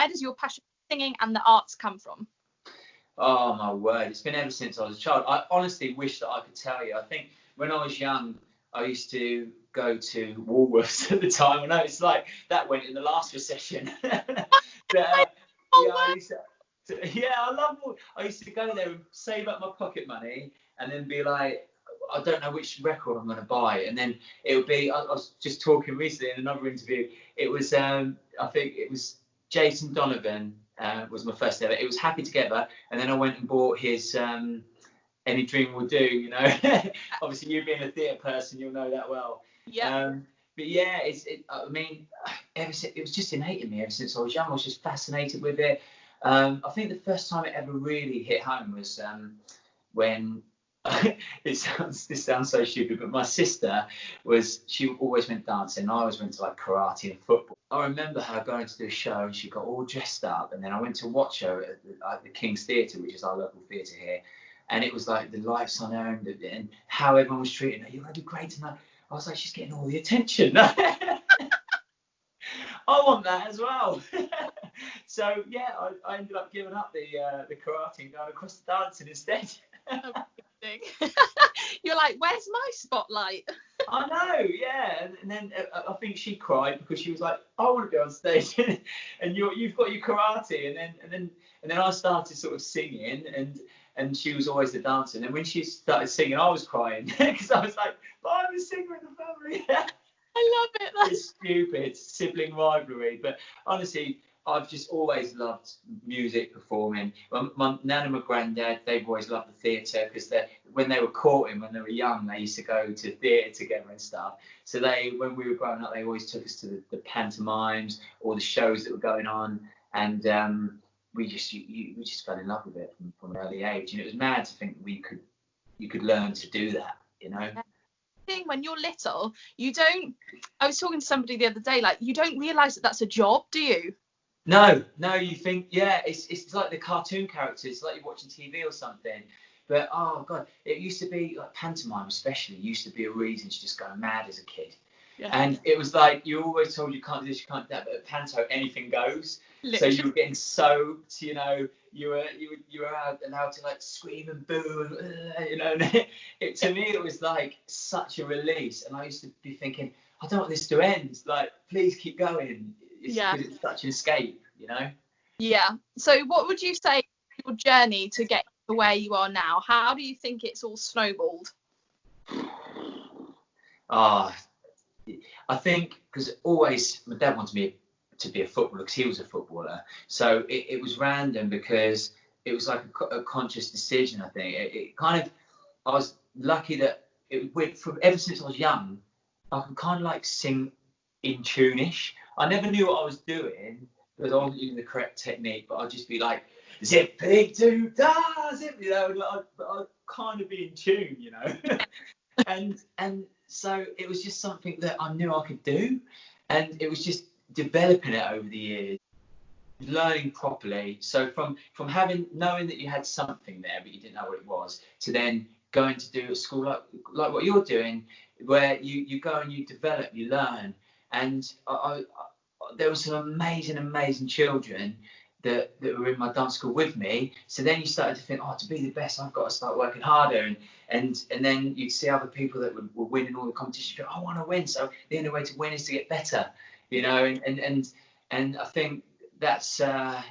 where does your passion for singing and the arts come from? Oh my word, it's been ever since I was a child. I honestly wish that I could tell you. I think when I was young, I used to go to Woolworths at the time. I know it's like that went in the last recession. But, I love. I used to go there and save up my pocket money, and then be like, I don't know which record I'm going to buy, and then it would be. I was just talking recently in another interview. It was, I think it was Jason Donovan. Was my first ever. It was Happy Together, and then I went and bought his Any Dream Will Do. You know, obviously you being a theatre person, you'll know that well. Yeah. But yeah, I mean, ever since, it was just innate in me ever since I was young. I was just fascinated with it. I think the first time it ever really hit home was when this sounds so stupid, but my sister she always went dancing, and I always went to like karate and football. I remember her going to do a show, and she got all dressed up, and then I went to watch her at the King's Theatre, which is our local theatre here, and it was like the lights on her and how everyone was treating her. You're going to do great tonight. I was like, she's getting all the attention. I want that as well. So yeah, I ended up giving up the karate and going across the dancing instead. You're like, where's my spotlight? I know, yeah. And then I think she cried because she was like, I want to be on stage, and you've got your karate, and then I started sort of singing, and she was always the dancer. And when she started singing, I was crying because I was like, but I'm a singer in the family. I love it. It's stupid sibling rivalry, but honestly, I've just always loved music, performing. My nan and my granddad, they've always loved the theatre because when they were courting, when they were young, they used to go to theatre together and stuff. So when we were growing up, they always took us to the pantomimes or the shows that were going on, and we just fell in love with it from an early age. And it was mad to think that you could learn to do that, you know. When you're little, I was talking to somebody the other day, like, you don't realise that that's a job, do you? No, you think, yeah, it's like the cartoon characters, it's like you're watching TV or something. But oh god, it used to be like pantomime, especially, used to be a reason to just go mad as a kid. Yeah. And it was like you're always told you can't do this, you can't do that, but at Panto anything goes. Literally. So you were getting soaked, you know, you were allowed to like scream and boo, you know. And to me it was like such a release, and I used to be thinking, I don't want this to end. Like, please keep going. Because it's such an escape, you know. Yeah. So what would you say your journey to get to where you are now? How do you think it's all snowballed? I think because always my dad wanted me to be a footballer because he was a footballer. So it was random because it was like a conscious decision. I think I was lucky that it went from ever since I was young. I could kind of like sing in tune-ish. I never knew what I was doing because I wasn't using the correct technique, but I'd just be like, zippy doo da, zip, you know, but I'd kind of be in tune, you know. and so it was just something that I knew I could do, and it was just developing it over the years, learning properly. So from knowing that you had something there but you didn't know what it was, to then going to do a school like what you're doing, where you go and you develop, you learn. And there were some amazing children that were in my dance school with me. So then you started to think, to be the best, I've got to start working harder. And then you'd see other people that were winning all the competitions. I want to win. So the only way to win is to get better, you know. And I think that's how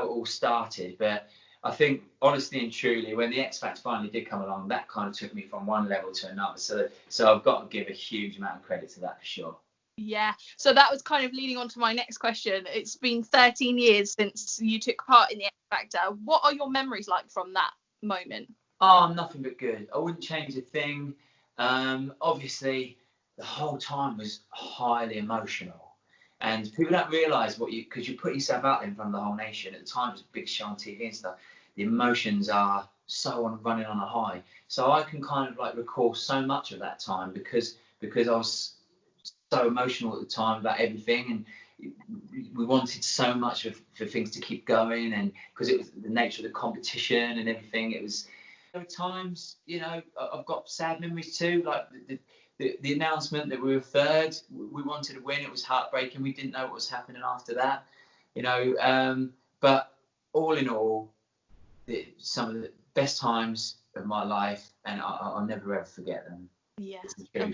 it all started. But I think honestly and truly, when the XFactor finally did come along, that kind of took me from one level to another. So I've got to give a huge amount of credit to that for sure. Yeah, so that was kind of leading on to my next question. It's been 13 years since you took part in the XFactor. What are your memories like from that moment? Oh, nothing but good. I wouldn't change a thing. Obviously, the whole time was highly emotional. And people don't realise because you put yourself out there in front of the whole nation. At the time, it was a big show on TV and stuff. The emotions are running on a high. So I can kind of like recall so much of that time because I was so emotional at the time about everything, and we wanted so much for things to keep going, and because it was the nature of the competition and everything. There were times, you know, I've got sad memories too, like the announcement that we were third. We wanted to win. It was heartbreaking. We didn't know what was happening after that, But all in all, some of the best times of my life, and I'll never ever forget them. Yeah. Yeah.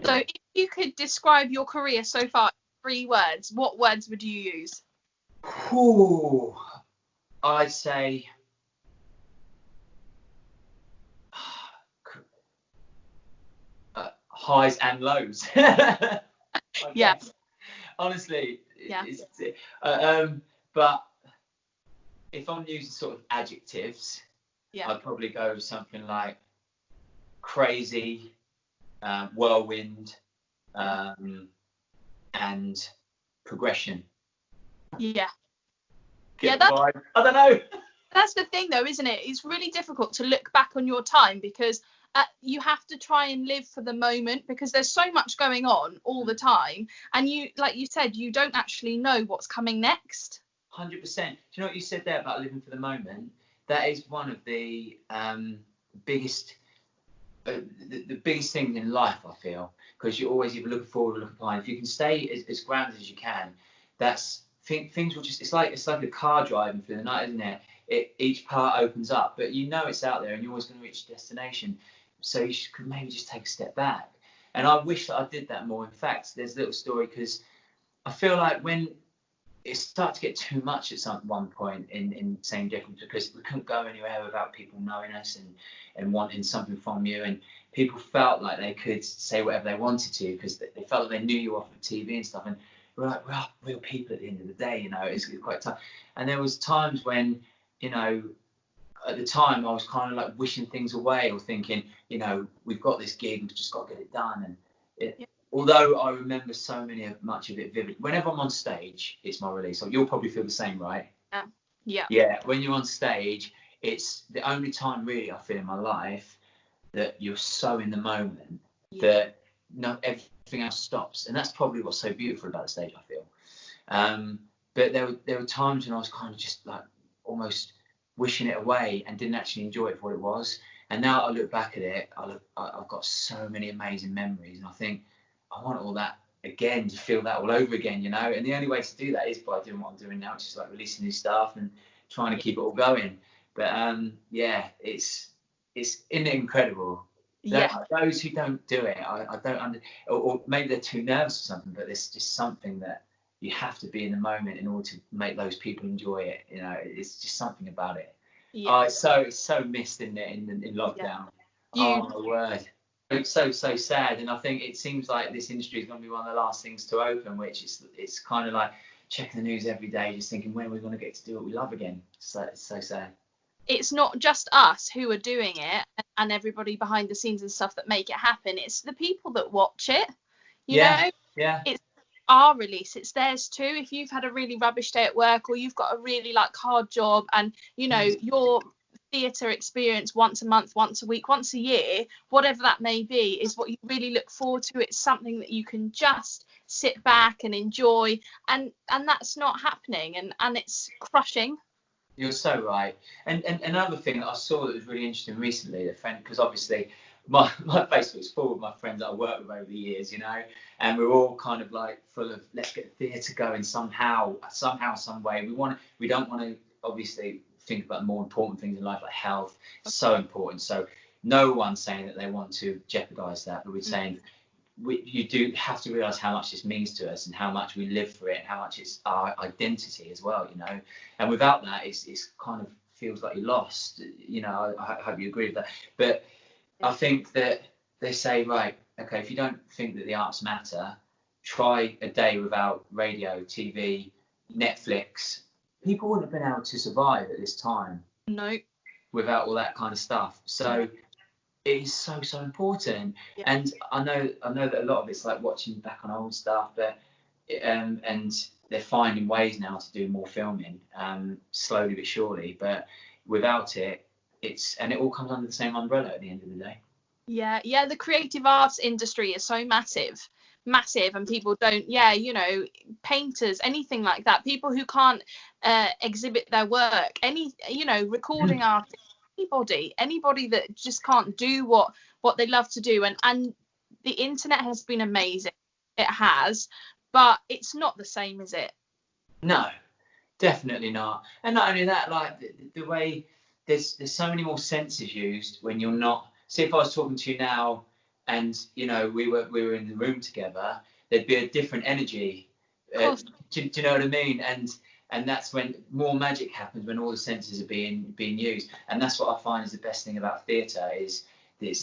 So if you could describe your career so far in 3 words, what words would you use? Ooh, I'd say highs and lows. Yeah. Honestly. Yeah. But if I'm using sort of adjectives, Yeah. I'd probably go with something like crazy, whirlwind, and progression. Yeah. Get the vibe? I don't know. That's the thing though, isn't it? It's really difficult to look back on your time because you have to try and live for the moment because there's so much going on all the time, and you, like you said, you don't actually know what's coming next. 100%. Do you know what you said there about living for the moment? That is one of the biggest the biggest things in life, I feel, because you're always either looking forward or looking behind. If you can stay as grounded as you can, things will just, it's like a car driving through the night, isn't it? Each part opens up, but you know it's out there and you're always going to reach destination. So you could maybe just take a step back. And I wish that I did that more. In fact, there's a little story, because I feel like when it started to get too much at one point in Saying Different, because we couldn't go anywhere without people knowing us and wanting something from you, and people felt like they could say whatever they wanted to because they felt like they knew you off of TV and stuff, and we're real people at the end of the day, it's quite tough. And there was times when, at the time I was kind of like wishing things away or thinking, we've got this gig, we've just got to get it done. And although I remember much of it vividly, whenever I'm on stage, it's my release. So you'll probably feel the same, right? Yeah. Yeah. When you're on stage, it's the only time really I feel in my life that you're so in the moment that everything else stops. And that's probably what's so beautiful about the stage, I feel. But there were times when I was kind of just like almost wishing it away and didn't actually enjoy it for what it was. And now I look back at it, I've got so many amazing memories, and I think I want all that again, to feel that all over again, And the only way to do that is by doing what I'm doing now, which is like releasing new stuff and trying to keep it all going. But it's isn't it incredible? Those who don't do it, I don't or maybe they're too nervous or something, but there's just something that you have to be in the moment in order to make those people enjoy it. It's just something about it. It's so missed in lockdown. Oh my word. It's so sad, and I think it seems like this industry is going to be one of the last things to open, which it's kind of like checking the news every day, just thinking, when are we going to get to do what we love again? So it's so sad. It's not just us who are doing it and everybody behind the scenes and stuff that make it happen. It's the people that watch it. You know? It's our release. It's theirs too. If you've had a really rubbish day at work, or you've got a really hard job, and your theatre experience once a month, once a week, once a year, whatever that may be, is what you really look forward to. It's something that you can just sit back and enjoy, and that's not happening, and it's crushing. You're so right. And another thing that I saw that was really interesting recently, because obviously my Facebook's full of my friends that I worked with over the years, and we're all kind of like full of, let's get theatre going somehow, some way. We don't want to obviously think about more important things in life, like health. It's so important. So no one's saying that they want to jeopardize that, but we're saying you do have to realize how much this means to us and how much we live for it and how much it's our identity as well, and without that it's kind of feels like you're lost. I hope you agree with that. But I think that they say, right, okay, if you don't think that the arts matter, try a day without radio, TV, Netflix. People wouldn't have been able to survive at this time. No. Without all that kind of stuff. So it is so important. And I know that a lot of it's like watching back on old stuff, but and they're finding ways now to do more filming, slowly but surely. But without it, it all comes under the same umbrella at the end of the day. Yeah, the creative arts industry is so massive, and people don't, painters, anything like that, people who can't exhibit their work, recording artists, anybody that just can't do what they love to do, and the internet has been amazing. It has, but it's not the same, is it? No, definitely not. And not only that, like the way there's so many more senses used when you're not. See, if I was talking to you now, and we were in the room together, there'd be a different energy. Do you know what I mean? And that's when more magic happens, when all the senses are being used. And that's what I find is the best thing about theatre is you're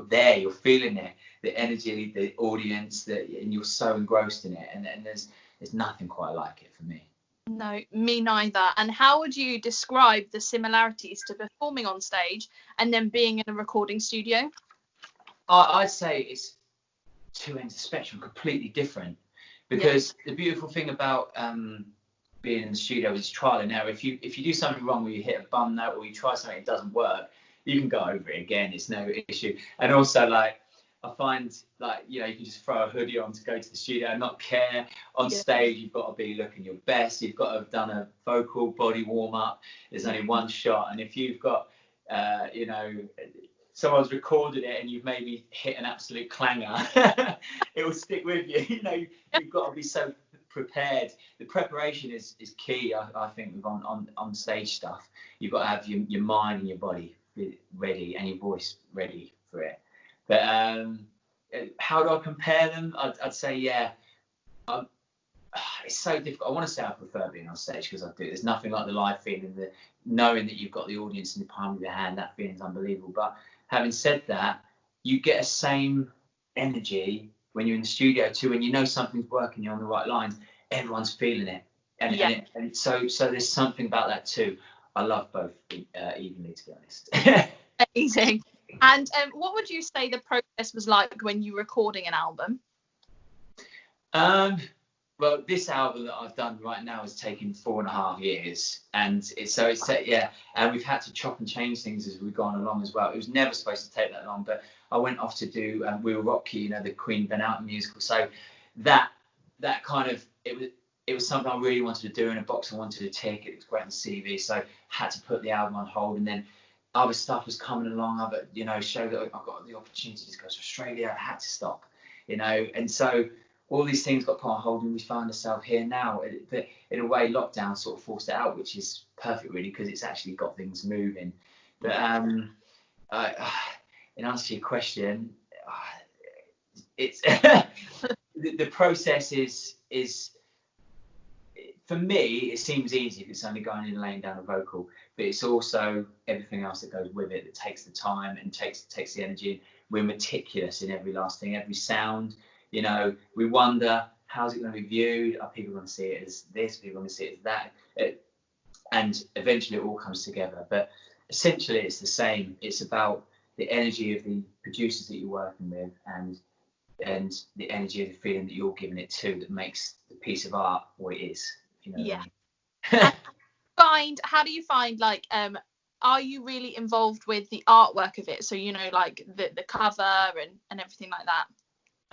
there, you're feeling it, the energy, the audience, and you're so engrossed in it. And there's nothing quite like it for me. No, me neither. And how would you describe the similarities to performing on stage and then being in a recording studio? I'd say it's two ends of the spectrum, completely different. Because the beautiful thing about being in the studio is trial and error. If you do something wrong, where you hit a bum note or you try something that doesn't work, you can go over it again. It's no issue. And also, like, I find, like, you can just throw a hoodie on to go to the studio and not care. On stage, you've got to be looking your best. You've got to have done a vocal body warm up. There's only one shot, and if you've got, someone's recorded it and you've maybe hit an absolute clanger, it will stick with you. You've got to be so prepared. The preparation is key, I think, with on stage stuff. You've got to have your mind and your body ready and your voice ready for it. But how do I compare them? I'd say, it's so difficult. I want to say I prefer being on stage because I do. There's nothing like the live feeling, the knowing that you've got the audience in the palm of your hand. That feeling's unbelievable. But having said that, you get a same energy when you're in the studio too, when you know something's working, you're on the right lines, everyone's feeling it. And so there's something about that too. I love both evenly, to be honest. Amazing. And what would you say the process was like when you were recording an album? Well, this album that I've done right now has taken 4.5 years, and and we've had to chop and change things as we've gone along as well. It was never supposed to take that long, but I went off to do We Will Rock You, the Queen Ben Out musical. So that kind of it was something I really wanted to do in a box. I wanted to tick. It was great on the CV, so I had to put the album on hold, and then other stuff was coming along. Other show that I got the opportunity to go to Australia. I had to stop, and so all these things got put on hold, and we find ourselves here now. But in a way, lockdown sort of forced it out, which is perfect, really, because it's actually got things moving. But in answer to your question, it's the process is for me. It seems easy if it's only going in and laying down a vocal, but it's also everything else that goes with it that takes the time and takes the energy. We're meticulous in every last thing, every sound. We wonder, how's it going to be viewed? Are people going to see it as this? People going to see it as that? And eventually it all comes together. But essentially it's the same. It's about the energy of the producers that you're working with and the energy of the feeling that you're giving it to that makes the piece of art what it is. What I mean. How do you find, like, are you really involved with the artwork of it? So, like the cover and everything like that?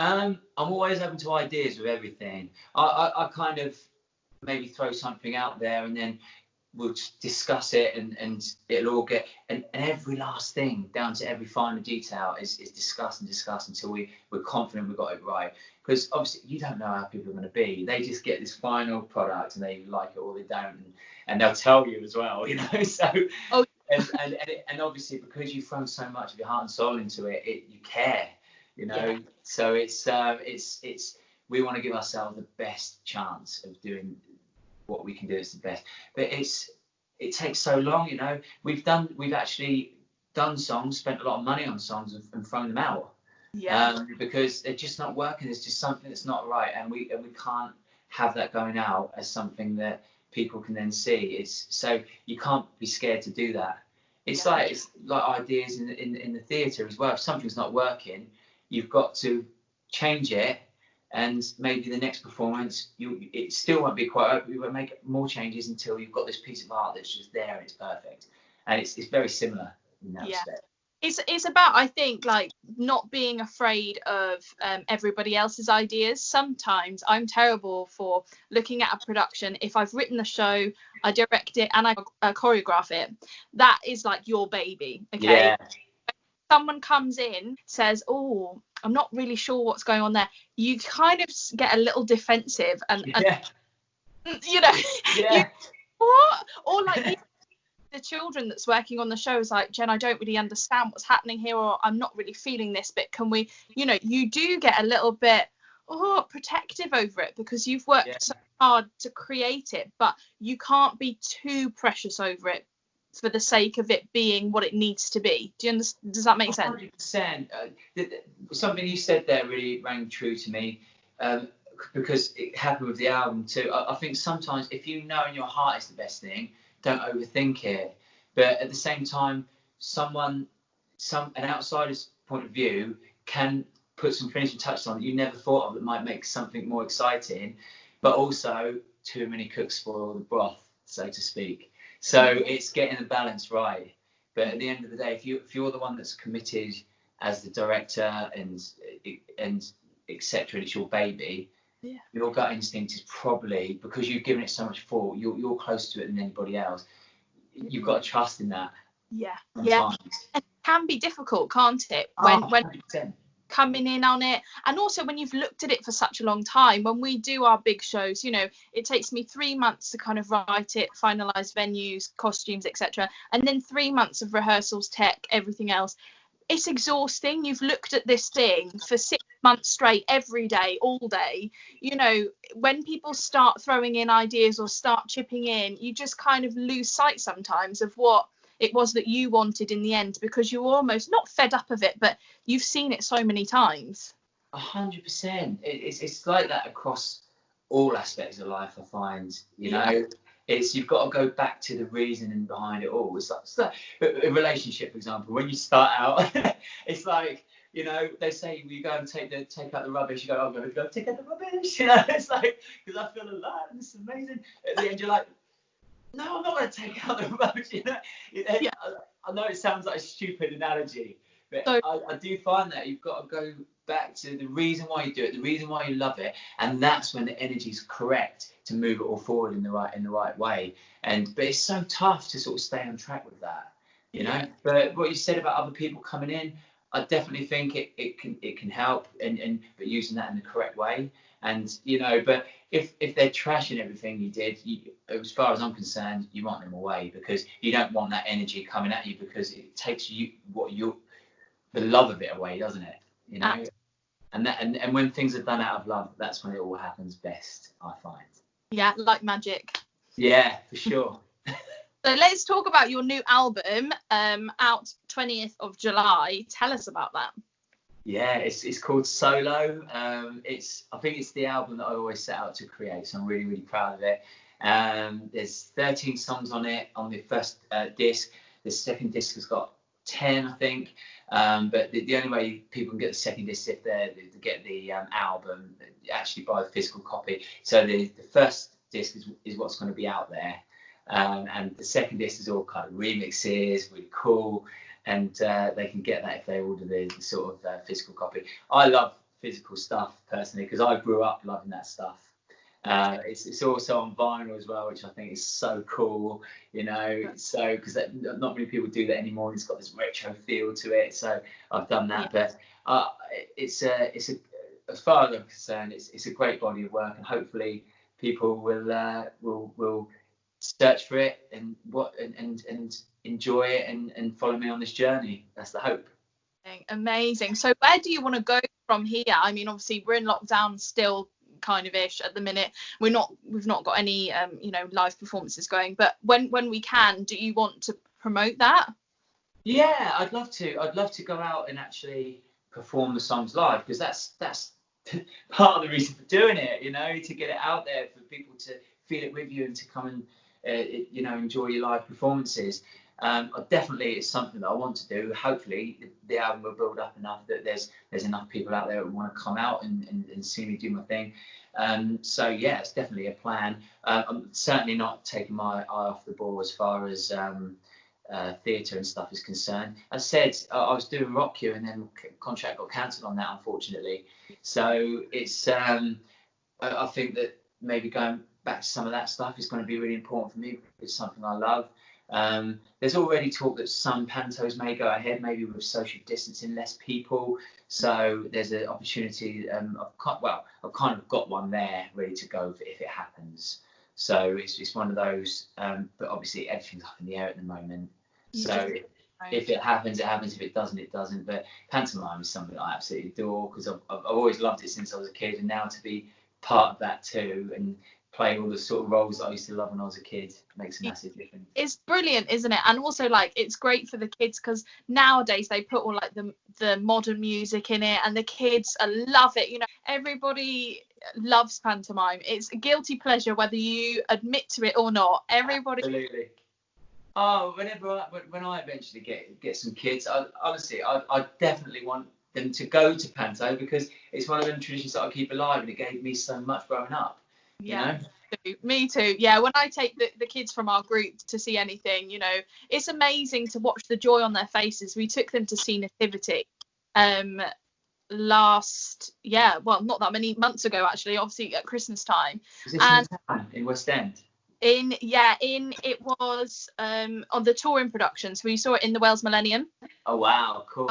I'm always open to ideas with everything. I kind of maybe throw something out there and then we'll discuss it and it'll all get and every last thing down to every final detail is discussed until we're confident we've got it right. Because obviously you don't know how people are going to be. They just get this final product and they like it or they don't, and they'll tell you as well, So and obviously because you've thrown so much of your heart and soul into it, you care. So it's we want to give ourselves the best chance of doing what we can do. It's the best, but it takes so long. We've actually done songs, spent a lot of money on songs and thrown them out because they're just not working. There's just something that's not right, and we can't have that going out as something that people can then see. So you can't be scared to do that. It's like ideas in the theatre as well. If something's not working, you've got to change it, and maybe the next performance, it still won't be quite right, but you will make more changes until you've got this piece of art that's just there and it's perfect. And it's very similar in that respect. It's about, I think, like, not being afraid of everybody else's ideas. Sometimes I'm terrible for looking at a production. If I've written the show, I direct it and I choreograph it. That is like your baby, okay? someone comes in, says, "Oh, I'm not really sure what's going on there," you kind of get a little defensive, and you know, you what? Or like even the children that's working on the show is like, "Jen, I don't really understand what's happening here, or I'm not really feeling this bit. Can we," you do get a little bit protective over it, because you've worked so hard to create it, but you can't be too precious over it for the sake of it being what it needs to be. Do you understand? Does that make sense? 100%. Something you said there really rang true to me, because it happened with the album too. I think sometimes if you know in your heart it's the best thing, don't overthink it. But at the same time, an outsider's point of view can put some finishing touches on that you never thought of that might make something more exciting. But also, too many cooks spoil the broth, so to speak. So it's getting the balance right. But at the end of the day, if you're the one that's committed as the director and etc., and it's your baby, your gut instinct is probably, because you've given it so much thought, you're closer to it than anybody else. You've got to trust in that. Yeah. And it can be difficult, can't it? When 100%. Coming in on it, and also when you've looked at it for such a long time. When we do our big shows, it takes me 3 months to kind of write it, finalize venues, costumes, etc., and then 3 months of rehearsals, tech, everything else. It's exhausting. You've looked at this thing for 6 months straight, every day, all day. When people start throwing in ideas or start chipping in, you just kind of lose sight sometimes of what it was that you wanted in the end, because you're almost not fed up of it, but you've seen it so many times. 100%. It's like that across all aspects of life, I find. You've got to go back to the reasoning behind it all. It's like a relationship, for example. When you start out, it's like, they say you go and take out the rubbish. You go, I'm going to go take out the rubbish. It's like, because I feel alive and it's amazing. At the end, you're like, no, I'm not going to take out the rubbish. I know it sounds like a stupid analogy, but I do find that you've got to go back to the reason why you do it, the reason why you love it, and that's when the energy is correct to move it all forward in the right way. But it's so tough to sort of stay on track with that, But what you said about other people coming in, I definitely think it can help, but using that in the correct way. And but if they're trashing everything you did, as far as I'm concerned, you want them away, because you don't want that energy coming at you, because it takes the love of it away, doesn't it? And when things are done out of love, that's when it all happens best, I find. Yeah, like magic. Yeah, for sure. So let's talk about your new album, out 20th of July. Tell us about that. Yeah, it's called Solo. I think it's the album that I always set out to create, so I'm really, really proud of it. There's 13 songs on it on the first disc. The second disc has got 10, I think. But the only way people can get the second disc is if they get the album, actually buy the physical copy. So the first disc is what's going to be out there. And the second disc is all kind of remixes, really cool. And they can get that if they order the sort of physical copy. I love physical stuff personally, because I grew up loving that stuff. It's also on vinyl as well, which I think is so cool, so because not many people do that anymore. It's got this retro feel to it, so I've done that. But it's as far as I'm concerned, it's a great body of work, and hopefully people will search for it and enjoy it and follow me on this journey. That's the hope. Amazing. So where do you want to go from here? I mean, obviously we're in lockdown still, kind of ish at the minute. We've not got any live performances going, but when we can, do you want to promote that? Yeah, I'd love to go out and actually perform the songs live, because that's part of the reason for doing it, to get it out there for people to feel it with you and to come and enjoy your live performances. Definitely it's something that I want to do. Hopefully the album will build up enough that there's enough people out there who want to come out and see me do my thing. So yeah, it's definitely a plan. I'm certainly not taking my eye off the ball as far as theatre and stuff is concerned. As I said, I was doing Rock You, and then contract got cancelled on that, unfortunately. So it's I think that maybe going back to some of that stuff is going to be really important for me. It's something I love. There's already talk that some pantos may go ahead, maybe with social distancing, less people. So there's an opportunity. I've kind of got one there ready to go if it happens. So it's one of those. But obviously everything's up in the air at the moment. So if it happens, it happens. If it doesn't, it doesn't. But pantomime is something I absolutely adore because I've always loved it since I was a kid, and now to be part of that too and play all the sort of roles that I used to love when I was a kid makes a massive difference. It's brilliant, isn't it? And also, like, it's great for the kids because nowadays they put all like the modern music in it, and the kids love it. You know, everybody loves pantomime. It's a guilty pleasure whether you admit to it or not. Everybody. Absolutely. Oh, when I eventually get some kids, I definitely want them to go to Panto because it's one of them traditions that I keep alive, and it gave me so much growing up. Yeah, me too. Yeah, when I take the kids from our group to see anything, you know, it's amazing to watch the joy on their faces. We took them to see Nativity not that many months ago, actually, obviously at Christmas time. Was this in West End? It was on the touring production, so we saw it in the Wales Millennium. Oh wow, cool.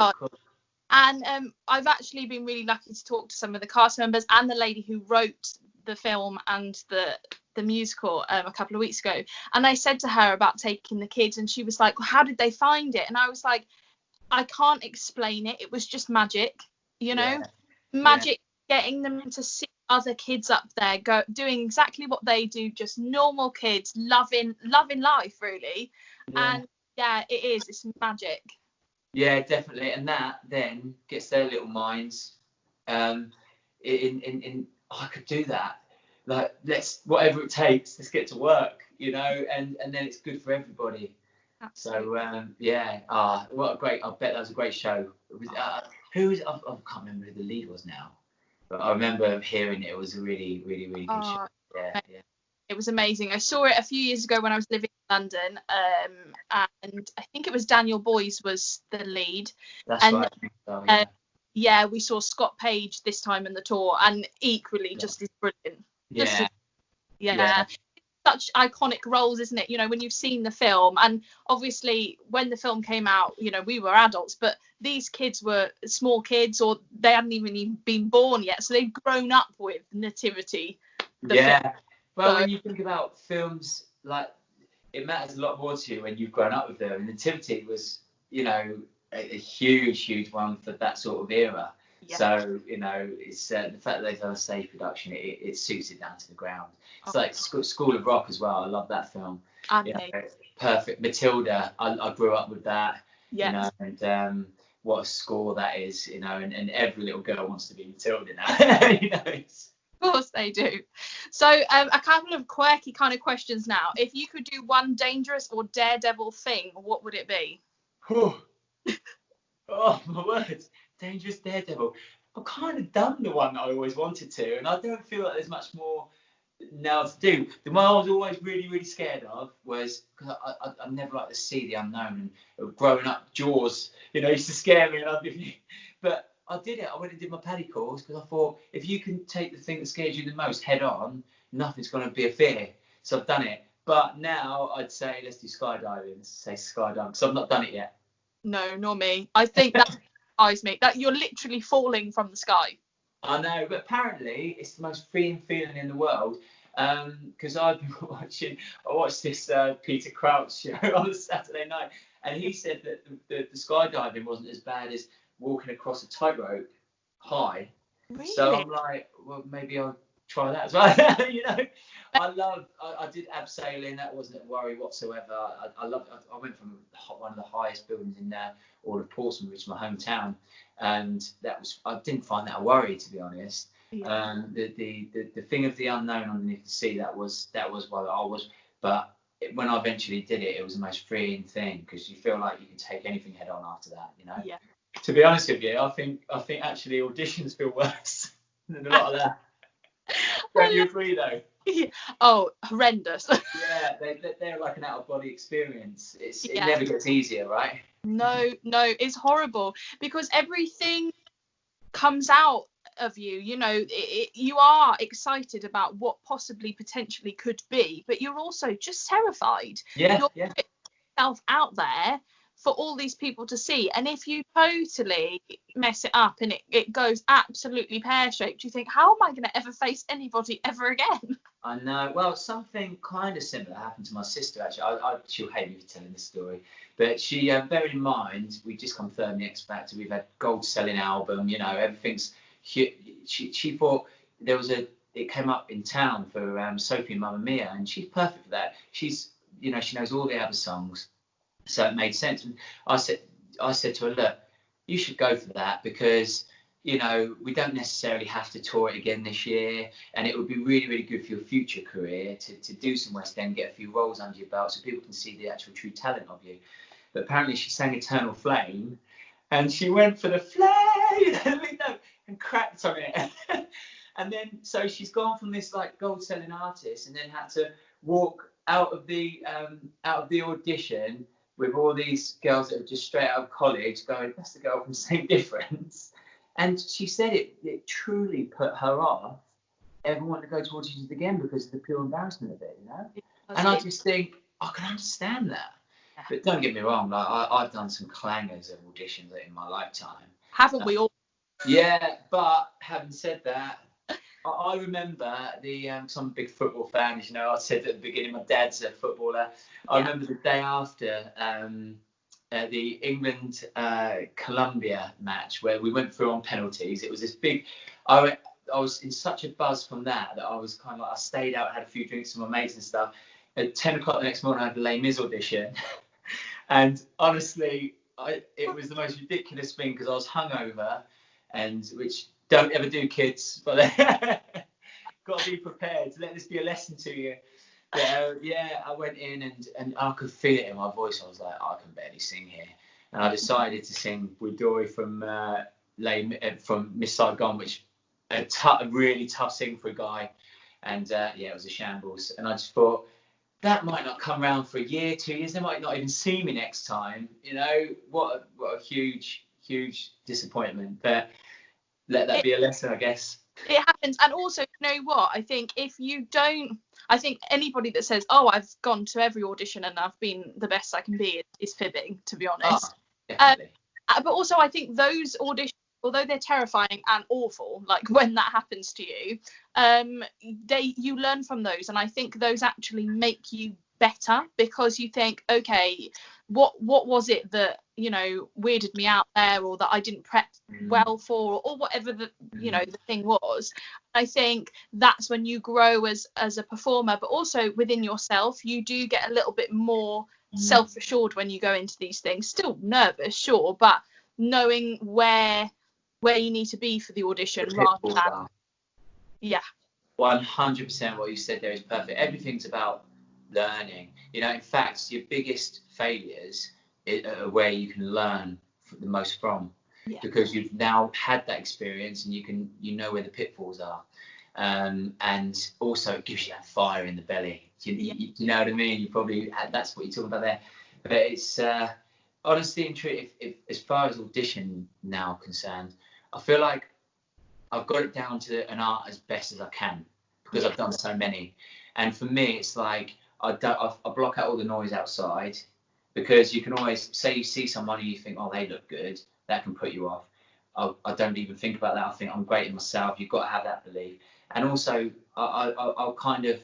And I've actually been really lucky to talk to some of the cast members and the lady who wrote the film and the musical a couple of weeks ago, and I said to her about taking the kids, and she was like, well, how did they find it? And I was like, I can't explain it. It was just magic, you know. Magic. Getting them to see other kids up there doing exactly what they do, just normal kids loving life, really. And it's magic. Yeah, definitely. And that then gets their little minds in I could do that. Like, whatever it takes, let's get to work, you know, and then it's good for everybody. Absolutely. So what a great, I bet that was a great show. It was, I can't remember who the lead was now, but I remember hearing it. It was a really, really, really good show. Yeah. It was amazing. I saw it a few years ago when I was living in London, and I think it was Daniel Boyes was the lead. That's right. We saw Scott Page this time in the tour, and equally just as brilliant. Such iconic roles, isn't it? You know, when you've seen the film, and obviously when the film came out, you know, we were adults, but these kids were small kids, or they hadn't even been born yet, so they'd grown up with Nativity. Film. Well, when you think about films, like, it matters a lot more to you when you've grown up with them. Nativity was, you know, a huge one for that sort of era. Yeah. So, you know, it's the fact that they've done a stage production, it suits it down to the ground. It's like School of Rock as well. I love that film. You know, perfect. Matilda, I grew up with that. Yeah. You know, and what a score that is, you know, and every little girl wants to be Matilda now. You know, of course they do. So a couple of quirky kind of questions now. If you could do one dangerous or daredevil thing, what would it be? Oh, my words. Dangerous daredevil. I've kind of done the one that I always wanted to, and I don't feel like there's much more now to do. The one I was always really, really scared of was, because I never liked to see the unknown, and growing up, Jaws, you know, used to scare me, but I did it. I went and did my paddy course because I thought, if you can take the thing that scares you the most head on, nothing's going to be a fear. So I've done it. But now I'd say let's do skydiving. Let's say skydiving, because I've not done it yet. No, nor me. I think that surprised me, that you're literally falling from the sky. I know, but apparently it's the most freeing feeling in the world. Because I've been I watched this Peter Crouch show on a Saturday night, and he said that the skydiving wasn't as bad as walking across a tightrope high. Really? So I'm like, well, maybe I'll try that as well. You know, I did abseiling. That wasn't a worry whatsoever. I went from one of the highest buildings in all of Portsmouth, which is my hometown, and I didn't find that a worry, to be honest. Yeah. The thing of the unknown underneath the sea, that was what I was. But when I eventually did it, it was the most freeing thing, because you feel like you can take anything head on after that, you know. Yeah. To be honest with you, I think actually auditions feel worse than a lot of that. Don't you agree though? Oh, horrendous. Yeah, they're like an out of body experience. It never gets easier, right? No, it's horrible, because everything comes out of you, you know. You are excited about what possibly potentially could be, but you're also just terrified. yourself out there for all these people to see. And if you totally mess it up and it goes absolutely pear-shaped, you think, how am I going to ever face anybody ever again? I know. Well, something kind of similar happened to my sister, actually. She'll hate me for telling this story. But she, bear in mind, we just confirmed the X Factor. We've had gold-selling album, you know, everything's... She thought there was it came up in town for Sophie and Mamma Mia, and she's perfect for that. She's, you know, she knows all the ABBA songs. So it made sense. And I said to her, look, you should go for that because, you know, we don't necessarily have to tour it again this year. And it would be really, really good for your future career to do some West End, get a few roles under your belt so people can see the actual true talent of you. But apparently she sang Eternal Flame and she went for the flame and cracked on it. And then, so she's gone from this like gold selling artist and then had to walk out of the audition with all these girls that are just straight out of college going, that's the girl from Same Difference. And she said it truly put her off ever wanting to go to auditions again because of the pure embarrassment of it, you know? And I just think, I can understand that. Yeah. But don't get me wrong, like I've done some clangers of auditions in my lifetime. Haven't we all? Yeah, but having said that, I remember because I'm a big football fan, as you know, I said at the beginning, my dad's a footballer. I remember the day after the England-Colombia match where we went through on penalties. It was this big, I was in such a buzz from that I was kind of like, I stayed out, had a few drinks with my mates and stuff. At 10 o'clock the next morning, I had the Les Mis audition. And honestly, it was the most ridiculous thing because I was hungover, and which... Don't ever do, kids, but got to be prepared. Let this be a lesson to you. But, yeah, I went in and I could feel it in my voice. I was like, I can barely sing here. And I decided to sing Boudoir from Miss Saigon, which a really tough sing for a guy. And, yeah, it was a shambles. And I just thought, that might not come around for a year, 2 years. They might not even see me next time. You know, what a huge, huge disappointment. But... let that be a lesson, I guess. It happens. And also, you know what? I think I think anybody that says, oh, I've gone to every audition and I've been the best I can be is fibbing, to be honest. Definitely. But also, I think those auditions, although they're terrifying and awful, like when that happens to you, you learn from those. And I think those actually make you better because you think, okay, what was it that, you know, weirded me out there, or that I didn't prep well for, or whatever the, you know, the thing was. I think that's when you grow as a performer, but also within yourself, you do get a little bit more self-assured when you go into these things. Still nervous, sure, but knowing where you need to be for the audition rather than, yeah. 100% what you said there is perfect. Everything's about learning. You know, in fact, your biggest failures are where you can learn the most from, because you've now had that experience and you know where the pitfalls are, and also it gives you that fire in the belly. You know what I mean? You probably that's what you're talking about there. But it's honestly and truly, if as far as audition now concerned, I feel like I've got it down to an art as best as I can because I've done so many. And for me, it's like I block out all the noise outside, because you can always say you see someone and you think, oh, they look good. That can put you off. I don't even think about that. I think I'm great in myself. You've got to have that belief. And also, I'll kind of,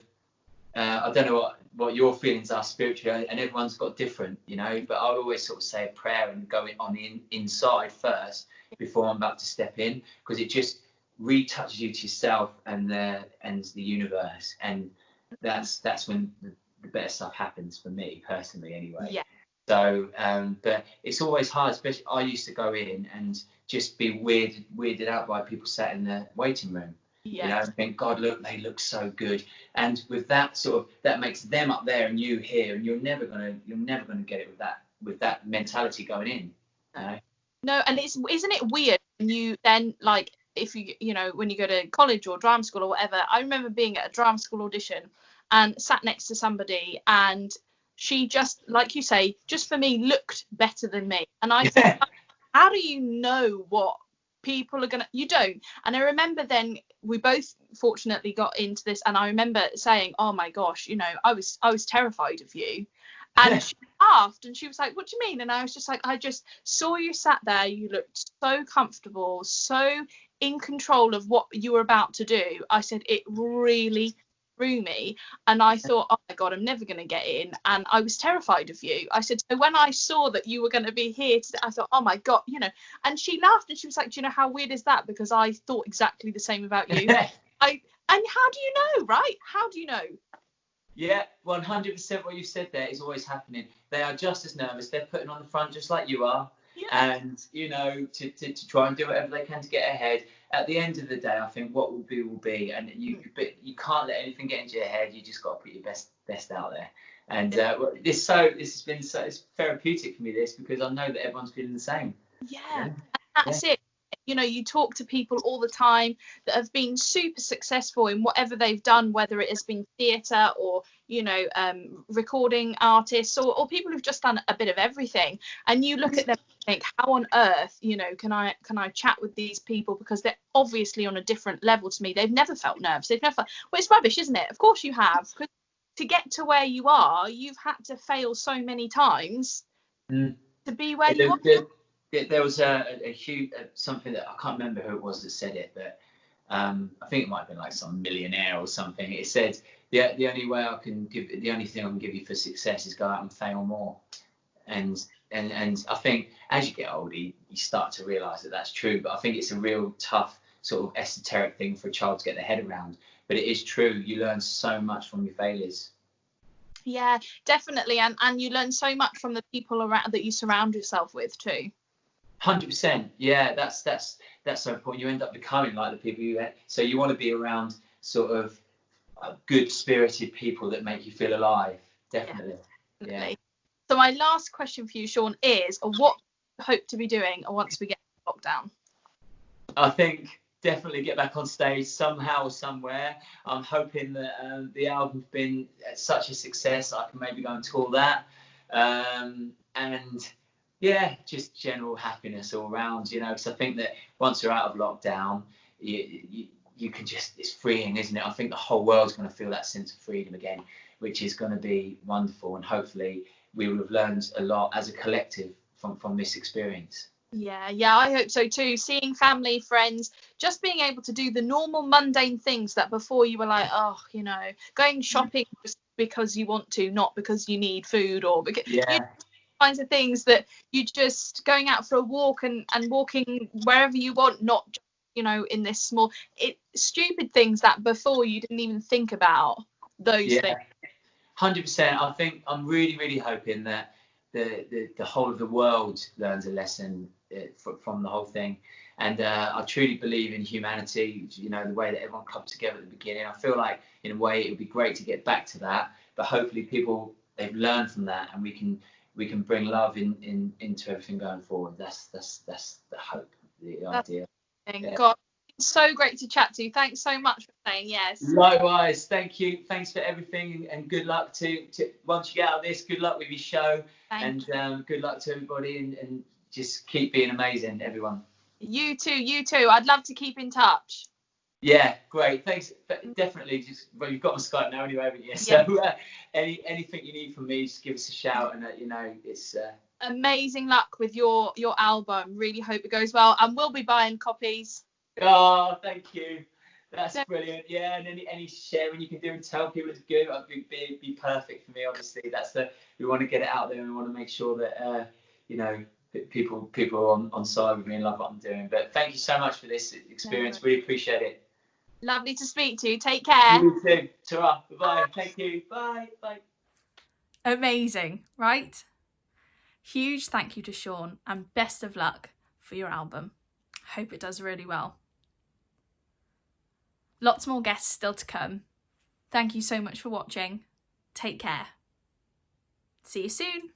I don't know what your feelings are spiritually, and everyone's got different, you know, but I'll always sort of say a prayer and go on the inside first before I'm about to step in, because it just retouches you to yourself and the universe. And that's when the better stuff happens for me personally anyway. Yeah. So, but it's always hard, especially I used to go in and just be weirded out by people sat in the waiting room. Yeah. You know, and think, God, look, they look so good. And with that sort of, that makes them up there and you here, and you're never gonna get it with that mentality going in. You know? No, and isn't it weird when you then, like, if you know, when you go to college or drama school or whatever. I remember being at a drama school audition and sat next to somebody, and she just, like you say, just for me looked better than me. And I thought, how do you know what people are gonna? You don't. And I remember then we both fortunately got into this, and I remember saying, oh my gosh, you know, I was terrified of you. And she laughed and she was like, what do you mean? And I was just like, I just saw you sat there, you looked so comfortable, so in control of what you were about to do. I said, it really threw me, and I thought, oh my god, I'm never going to get in, and I was terrified of you. I said, so when I saw that you were going to be here today, I thought, oh my god, you know. And she laughed and she was like, do you know how weird is that, because I thought exactly the same about you. And how do you know, right? How do you know? Yeah, 100% what you said there is always happening. They are just as nervous. They're putting on the front just like you are. Yeah. And, you know, to try and do whatever they can to get ahead. At the end of the day, I think what will be. And you can't let anything get into your head. You just got to put your best out there. And this has been it's therapeutic for me, this, because I know that everyone's feeling the same. Yeah. That's it. You know, you talk to people all the time that have been super successful in whatever they've done, whether it has been theatre or, you know, recording artists or people who've just done a bit of everything. And you look at them and think, how on earth, you know, can I chat with these people, because they're obviously on a different level to me. They've never felt nerves. They've never felt, well, it's rubbish, isn't it? Of course you have. Because to get to where you are, you've had to fail so many times to be where you are. There was a huge something that I can't remember who it was that said it, but I think it might have been like some millionaire or something. It said the only thing I can give you for success is go out and fail more. And I think as you get older, you start to realise that that's true. But I think it's a real tough sort of esoteric thing for a child to get their head around. But it is true. You learn so much from your failures. Yeah, definitely. And you learn so much from the people around that you surround yourself with too. 100%. Yeah, that's so important. You end up becoming like the people you had. So you want to be around sort of good spirited people that make you feel alive. Definitely. Yeah. So my last question for you, Sean, is what do you hope to be doing once we get lockdown? I think definitely get back on stage somehow or somewhere. I'm hoping that the album's been such a success, I can maybe go and tour that. And yeah, just general happiness all around, you know, because I think that once you're out of lockdown, you can just, it's freeing, isn't it? I think the whole world's going to feel that sense of freedom again, which is going to be wonderful. And hopefully we will have learned a lot as a collective from this experience. Yeah, I hope so too. Seeing family, friends, just being able to do the normal mundane things that before you were like, oh, you know, going shopping just because you want to, not because you need food or because kinds of things that you just going out for a walk and walking wherever you want, not just, you know, in this small stupid things that before you didn't even think about those things. 100%. I think I'm really hoping that the whole of the world learns a lesson from the whole thing, and I truly believe in humanity, you know, the way that everyone comes together at the beginning. I feel like in a way it would be great to get back to that, but hopefully they've learned from that, and we can bring love into everything going forward. That's the hope, the idea. God, it's so great to chat to you. Thanks so much for saying yes. Likewise, thank you. Thanks for everything, and good luck to once you get out of this. Good luck with your show, good luck to everybody, and just keep being amazing, everyone. You too. I'd love to keep in touch. Yeah, great. Thanks. Definitely. You've got my Skype now anyway, haven't you? So anything you need from me, just give us a shout, and you know, it's amazing luck with your album. Really hope it goes well, and we'll be buying copies. Oh, thank you. That's brilliant. Yeah, and any sharing you can do and tell people it's good, it'd be perfect for me. Obviously, we want to get it out there, and we want to make sure that you know, people are on side with me and love what I'm doing. But thank you so much for this experience. Really appreciate it. Lovely to speak to you. Take care. You too. Ta-ra. Bye-bye. Thank you. Bye. Amazing, right? Huge thank you to Sean, and best of luck for your album. Hope it does really well. Lots more guests still to come. Thank you so much for watching. Take care. See you soon.